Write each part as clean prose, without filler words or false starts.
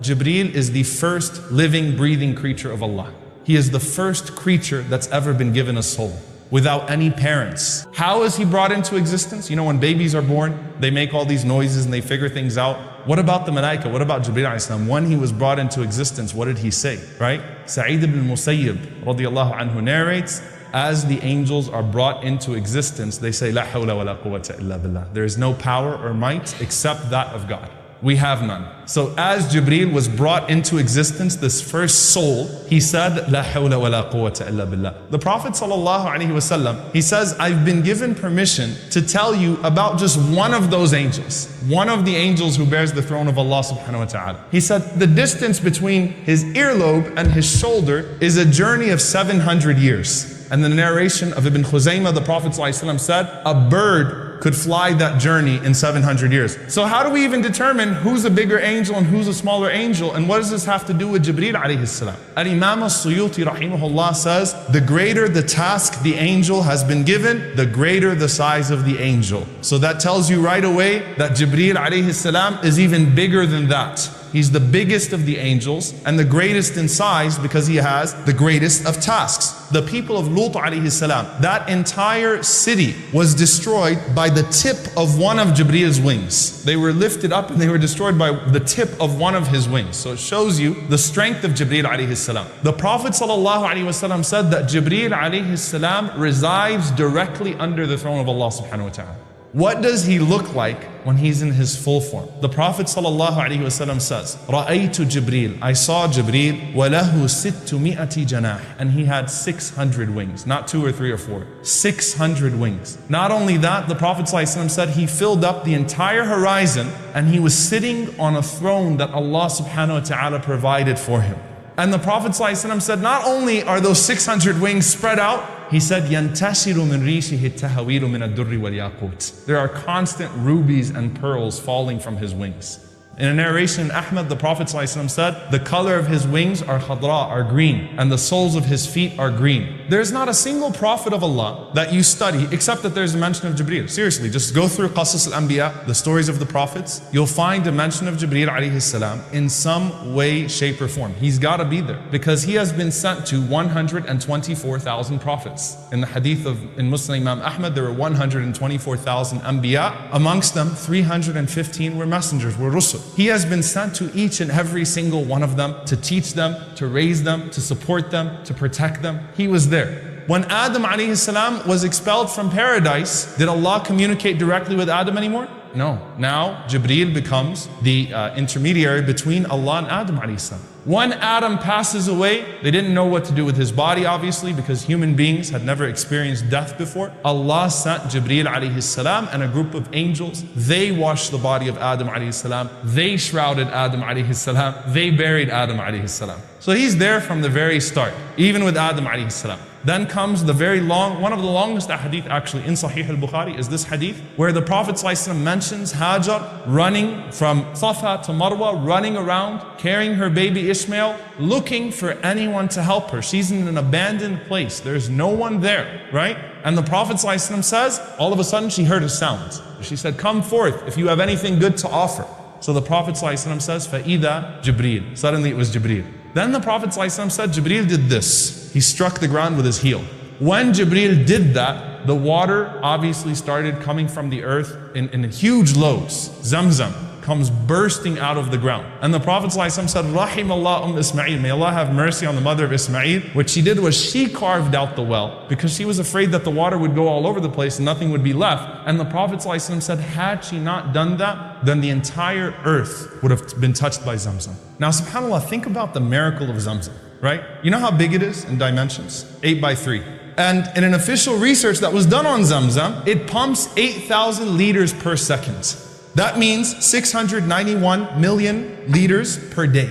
Jibreel is the first living, breathing creature of Allah. He is the first creature that's ever been given a soul, without any parents. How is he brought into existence? You know, when babies are born, they make all these noises and they figure things out. What about the malaika? What about Jibreel alayhi salam? When he was brought into existence, what did he say, right? Sa'id ibn Musayyib radiallahu anhu narrates, as the angels are brought into existence, they say, La hawla wa la quwwata illa billah. There is no power or might except that of God. We have none. So as Jibreel was brought into existence, this first soul, he said, La hawla wa la quwwata illa billah. The Prophet sallallahu alaihi wasallam, he says, I've been given permission to tell you about just one of those angels. One of the angels who bears the throne of Allah subhanahu wa ta'ala. He said, the distance between his earlobe and his shoulder is a journey of 700 years. And the narration of Ibn Khuzaymah, the Prophet ﷺ said, a bird could fly that journey in 700 years. So how do we even determine who's a bigger angel and who's a smaller angel? And what does this have to do with Jibreel alayhi salam? Al-Imam al-Suyuti rahimahullah says, the greater the task the angel has been given, the greater the size of the angel. So that tells you right away that Jibreel alayhi salam is even bigger than that. He's the biggest of the angels and the greatest in size because he has the greatest of tasks. The people of Lut alayhi salam, that entire city was destroyed by the tip of one of Jibreel's wings. They were lifted up and they were destroyed by the tip of one of his wings. So it shows you the strength of Jibreel alayhi salam. The Prophet sallallahu alaihi wasallam said that Jibreel alayhi salam resides directly under the throne of Allah subhanahu wa ta'ala. What does he look like when he's in his full form? The Prophet ﷺ says, رَأَيْتُ Jibreel, I saw Jibreel, وَلَهُ سِتُّمِئَةِ جَنَاحٍ, and he had 600 wings, not 2 or 3 or 4, 600 wings. Not only that, the Prophet ﷺ said he filled up the entire horizon and he was sitting on a throne that Allah subhanahu wa ta'ala provided for him. And the Prophet ﷺ said, not only are those 600 wings spread out, he said, يَنْتَشِرُ مِنْ رِيشِهِ التَّهَوِيلُ مِنَ الدُّرِّ وَالْيَاقُوتِ. There are constant rubies and pearls falling from his wings. In a narration in Ahmad, the Prophet ﷺ said, the color of his wings are khadra, are green, and the soles of his feet are green. There's not a single prophet of Allah that you study except that there's a mention of Jibreel. Seriously, just go through Qasas al-Anbiya, the stories of the prophets. You'll find a mention of Jibreel alayhi salam in some way, shape, or form. He's got to be there because he has been sent to 124,000 prophets. In the hadith in Muslim Imam Ahmad, there were 124,000 Anbiya. Amongst them, 315 were messengers, were rusul. He has been sent to each and every single one of them to teach them, to raise them, to support them, to protect them. He was there. When Adam alayhi salam was expelled from paradise, did Allah communicate directly with Adam anymore? No. Now Jibreel becomes the intermediary between Allah and Adam alayhi salam. When Adam passes away, they didn't know what to do with his body, obviously, because human beings had never experienced death before. Allah sent Jibreel alayhi salam and a group of angels. They washed the body of Adam alayhi salam. They shrouded Adam alayhi salam. They buried Adam alayhi salam. So he's there from the very start, even with Adam alayhi salam. Then comes the very long, one of the longest hadith actually in Sahih al-Bukhari is this hadith where the Prophet ﷺ mentions Hajar running from Safa to Marwa, running around, carrying her baby Ishmael, looking for anyone to help her. She's in an abandoned place. There's no one there, right? And the Prophet ﷺ says, all of a sudden she heard a sound. She said, come forth if you have anything good to offer. So the Prophet ﷺ says, فَإِذَا Jibreel. Suddenly it was Jibreel. Then the Prophet ﷺ said, Jibreel did this. He struck the ground with his heel. When Jibreel did that, the water obviously started coming from the earth in huge loads. Zamzam comes bursting out of the ground. And the Prophet ﷺ said, Rahim Allah Ismail. May Allah have mercy on the mother of Ismail. What she did was she carved out the well because she was afraid that the water would go all over the place and nothing would be left. And the Prophet ﷺ said, had she not done that, then the entire earth would have been touched by Zamzam. Now, subhanAllah, think about the miracle of Zamzam, right? You know how big it is in dimensions? 8 by 3. And in an official research that was done on Zamzam, it pumps 8,000 liters per second. That means 691 million liters per day,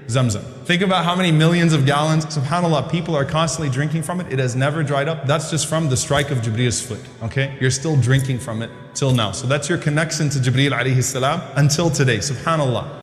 Zamzam. Think about how many millions of gallons, subhanAllah, people are constantly drinking from it. It has never dried up. That's just from the strike of Jibreel's foot, okay? You're still drinking from it till now. So that's your connection to Jibreel alayhi salam until today, subhanAllah.